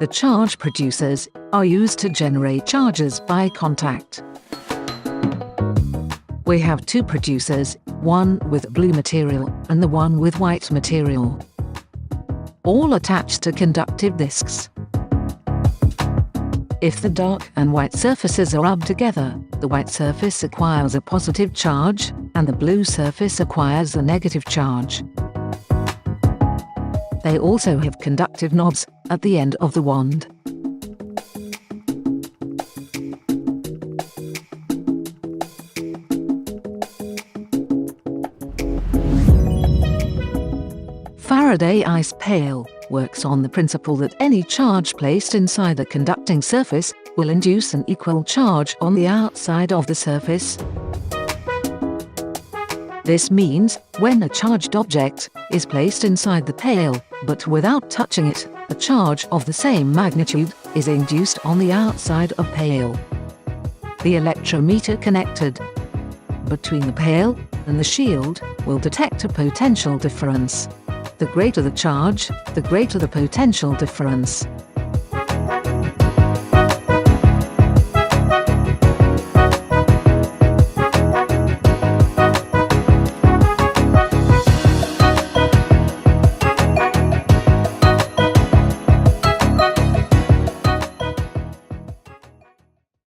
The charge producers are used to generate charges by contact. We have two producers, one with blue material and the one with white material, all attached to conductive discs. If the dark and white surfaces are rubbed together, the white surface acquires a positive charge, and the blue surface acquires a negative charge. They also have conductive knobs at the end of the wand. Faraday ice pail works on the principle that any charge placed inside the conducting surface will induce an equal charge on the outside of the surface. This means, when a charged object is placed inside the pail, but without touching it, a charge of the same magnitude is induced on the outside of pail. The electrometer connected between the pail and the shield will detect a potential difference. The greater the charge, the greater the potential difference.